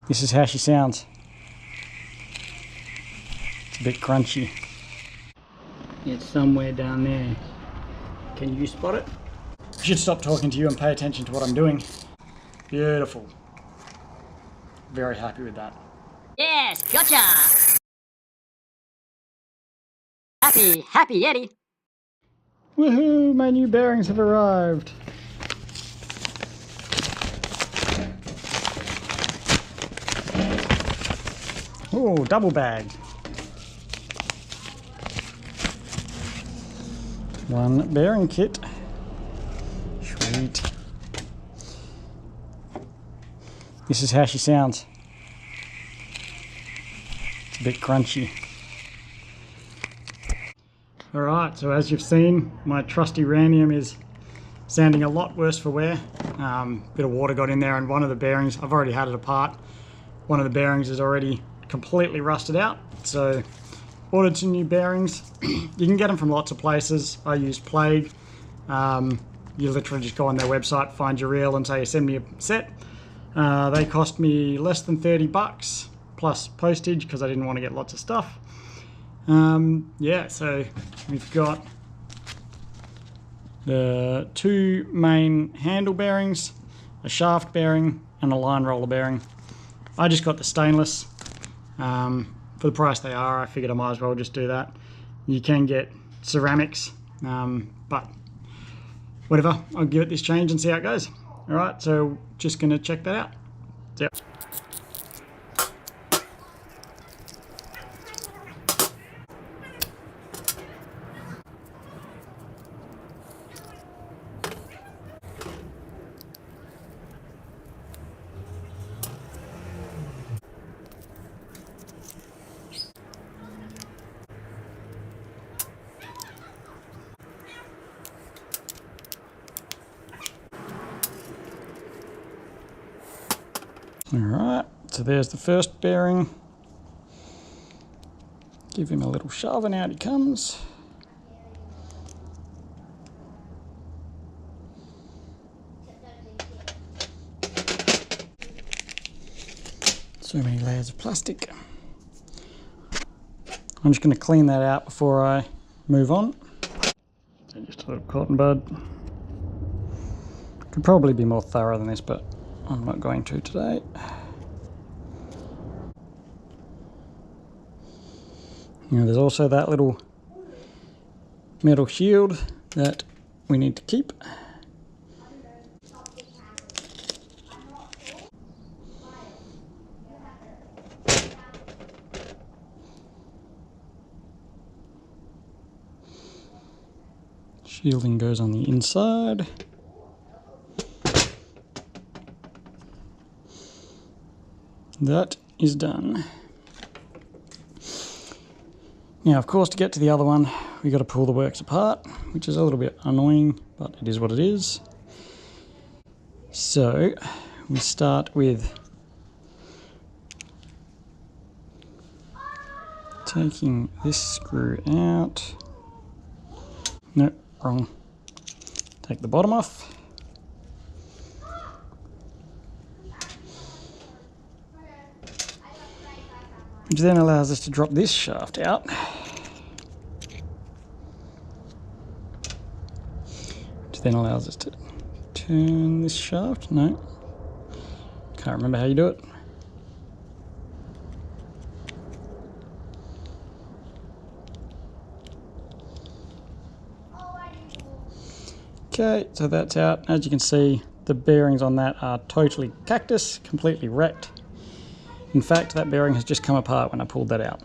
This is how she sounds. It's a bit crunchy. It's somewhere down there. Can you spot it? I should stop talking to you and pay attention to what I'm doing. Beautiful. Very happy with that. Yes, gotcha! Happy Yeti! Woohoo! My new bearings have arrived. Oh, double bagged. One bearing kit. Sweet. This is how she sounds. It's a bit crunchy. Alright, so as you've seen, my trusty Rarenium is sounding a lot worse for wear. Bit of water got in there and one of the bearings, I've already had it apart. One of the bearings is already completely rusted out. So ordered some new bearings. You can get them from lots of places. I use Plague. You literally just go on their website, find your reel and say send me a set. They cost me less than 30 bucks plus postage because I didn't want to get lots of stuff. Yeah, so we've got the two main handle bearings, a shaft bearing and a line roller bearing. I just got the stainless. For the price they are, I figured I might as well just do that. You can get ceramics, but whatever, I'll give it this change and see how it goes. Alright, so just gonna check that out. Yep. Alright, so there's the first bearing. Give him a little shove and out he comes. So many layers of plastic. I'm just going to clean that out before I move on. So just a little cotton bud. Could probably be more thorough than this, but I'm not going to today. Now there's also that little metal shield that we need to keep. Shielding goes on the inside. That is done. Now, of course, to get to the other one, we got to pull the works apart, which is a little bit annoying, but it is what it is. So, we start with taking this screw out. No, wrong. Take the bottom off. Which then allows us to drop this shaft out. Which then allows us to turn this shaft. No, can't remember how you do it. Okay, so that's out. As you can see, the bearings on that are totally cactus, completely wrecked. In fact, that bearing has just come apart when I pulled that out.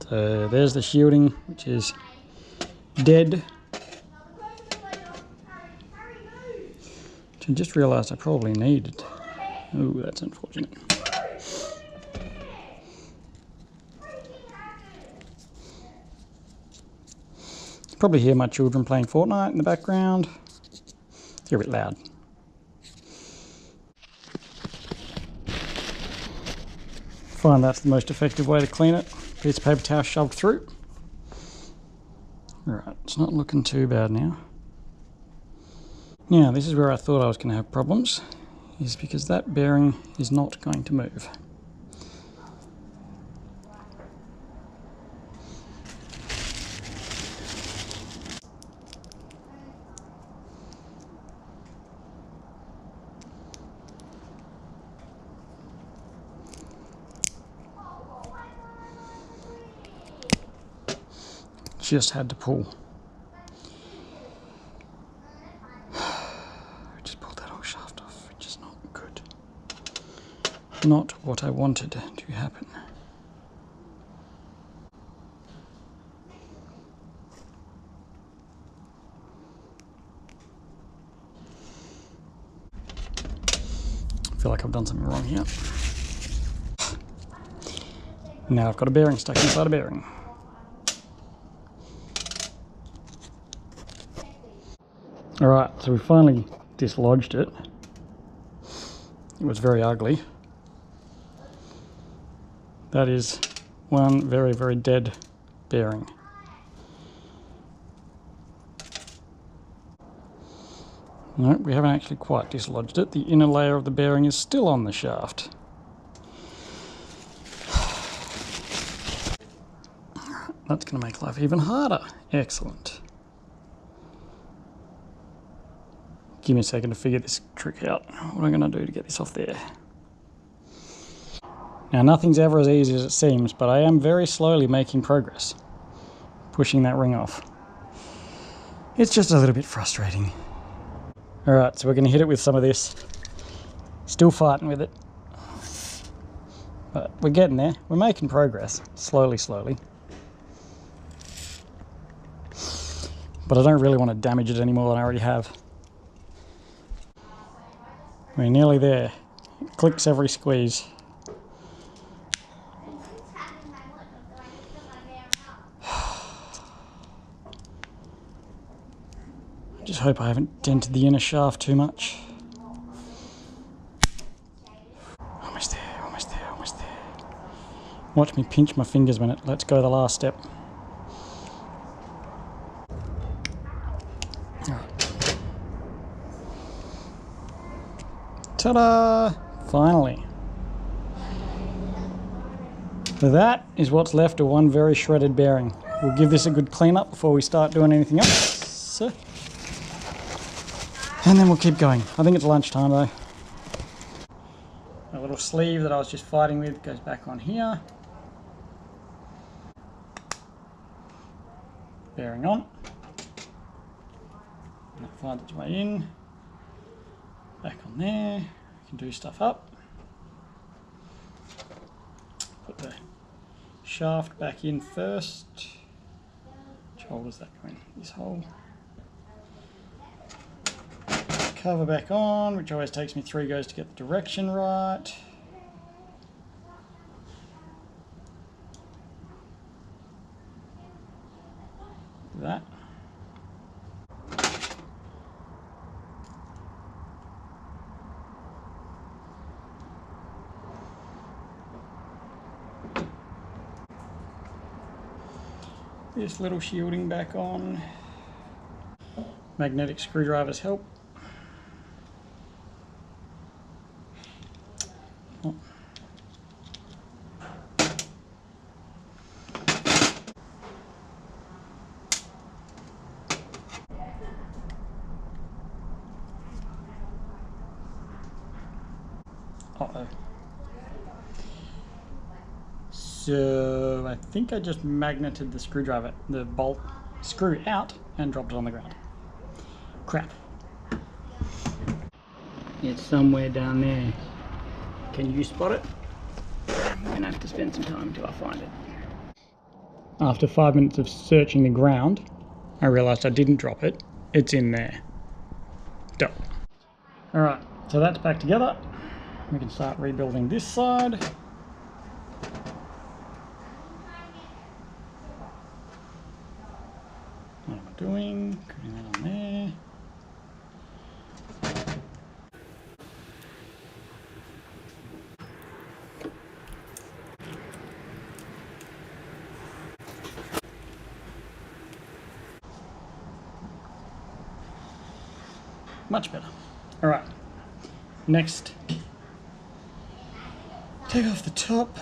So there's the shielding, which is dead. Which I just realised I probably needed. Oh, that's unfortunate. You probably hear my children playing Fortnite in the background. They're a bit loud. Find that's the most effective way to clean it. Piece of paper towel shoved through. Alright, it's not looking too bad now. Now, this is where I thought I was going to have problems. is because that bearing is not going to move. Just had to pull. Just pulled that whole shaft off, which is not good. Not what I wanted to happen. I feel like I've done something wrong here. Now I've got a bearing stuck inside a bearing. Alright, so we finally dislodged it. It was very ugly. That is one very, very dead bearing. No, we haven't actually quite dislodged it. The inner layer of the bearing is still on the shaft. That's going to make life even harder. Excellent. Give me a second to figure this trick out. What am I going to do to get this off there? Now, nothing's ever as easy as it seems, but I am very slowly making progress, pushing that ring off. It's just a little bit frustrating. Alright, so we're going to hit it with some of this. Still fighting with it. But we're getting there. We're making progress, slowly, slowly. But I don't really want to damage it any more than I already have. We're nearly there. It clicks every squeeze. Just hope I haven't dented the inner shaft too much. Almost there, almost there, almost there. Watch me pinch my fingers when it lets go the last step. Ta-da! Finally. So that is what's left of one very shredded bearing. We'll give this a good clean up before we start doing anything else. And then we'll keep going. I think it's lunchtime though. A little sleeve that I was just fighting with goes back on here. Bearing on. And that finds its way in. Back on there. We can do stuff up. Put the shaft back in first. Which hole does that go in? This hole. Cover back on, which always takes me 3 goes to get the direction right. That. This little shielding back on. Magnetic screwdrivers help. Oh. Uh-oh. So I think I just magneted the screwdriver, the bolt screw out and dropped it on the ground. Crap. It's somewhere down there. Can you spot it? I'm gonna have to spend some time until I find it. After 5 minutes of searching the ground, I realised I didn't drop it. It's in there. Dope. Alright, so that's back together. We can start rebuilding this side. What am I doing? Putting that on there. Much better. Alright, Next, take off the top.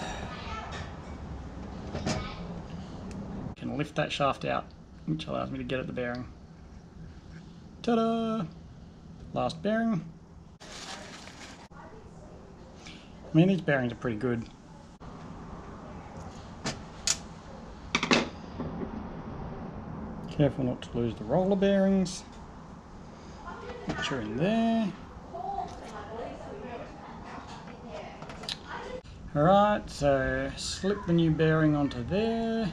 Can lift that shaft out, which allows me to get at the bearing. Ta-da! Last bearing. I mean, these bearings are pretty good. Careful not to lose the roller bearings, which are in there. Alright, so slip the new bearing onto there,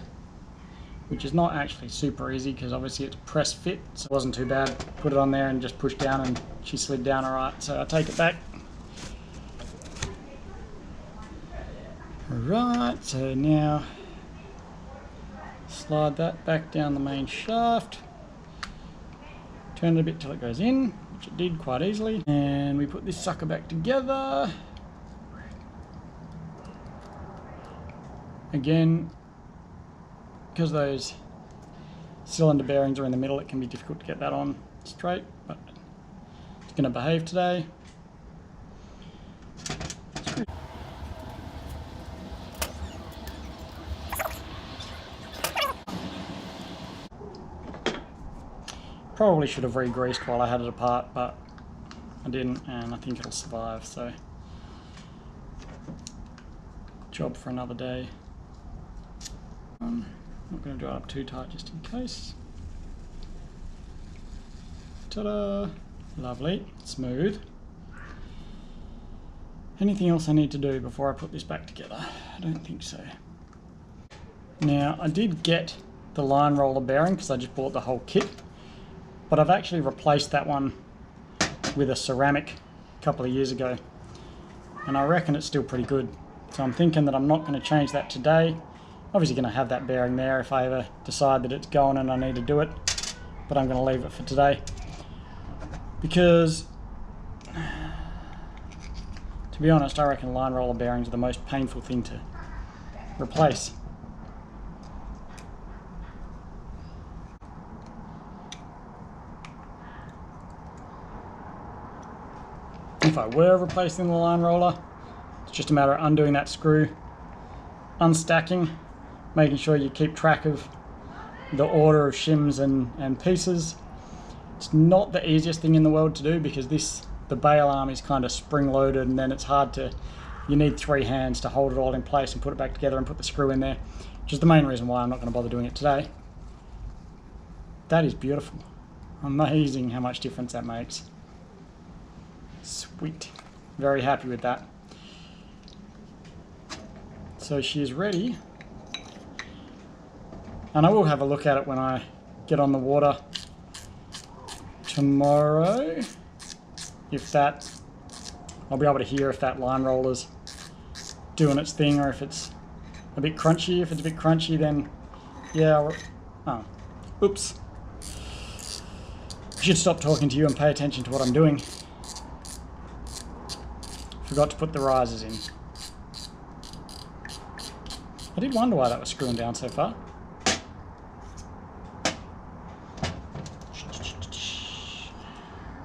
which is not actually super easy because obviously it's press fit, so it wasn't too bad. Put it on there and just push down and she slid down alright, so I take it back. Alright, so now slide that back down the main shaft, turn it a bit till it goes in, which it did quite easily, and we put this sucker back together. Again, because those cylinder bearings are in the middle, it can be difficult to get that on straight, but it's going to behave today. Probably should have re-greased while I had it apart, but I didn't, and I think it'll survive, so job for another day. I'm not going to do it up too tight just in case. Ta-da! Lovely, smooth. Anything else I need to do before I put this back together? I don't think so. Now, I did get the line roller bearing because I just bought the whole kit, but I've actually replaced that one with a ceramic a couple of years ago, and I reckon it's still pretty good. So I'm thinking that I'm not going to change that today. Obviously going to have that bearing there if I ever decide that it's going and I need to do it, but I'm going to leave it for today because, to be honest, I reckon line roller bearings are the most painful thing to replace. If I were replacing the line roller, it's just a matter of undoing that screw, unstacking, making sure you keep track of the order of shims and pieces. It's not the easiest thing in the world to do because the bail arm is kind of spring loaded, and then it's hard to, you need 3 hands to hold it all in place and put it back together and put the screw in there, which is the main reason why I'm not going to bother doing it today. That is beautiful. Amazing how much difference that makes. Sweet. Very happy with that. So she is ready, and I will have a look at it when I get on the water tomorrow. If that, I'll be able to hear if that line roller's doing its thing or if it's a bit crunchy. If it's a bit crunchy, then yeah, oh, oops. I should stop talking to you and pay attention to what I'm doing. Forgot to put the risers in. I did wonder why that was screwing down so far.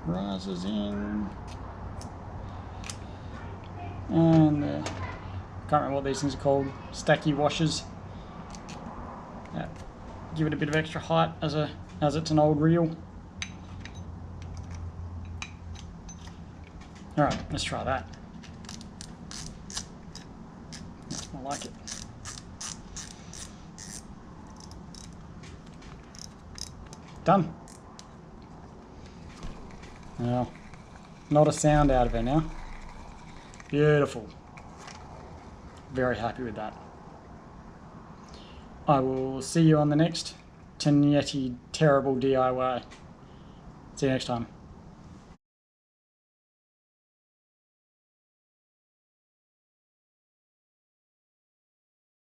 Risers in. And can't remember what these things are called. Stacky washers. Yeah. Give it a bit of extra height as it's an old reel. Alright, let's try that. I like it. Done. Now, not a sound out of it now. Beautiful. Very happy with that. I will see you on the next Tin-Yetti terrible DIY. See you next time.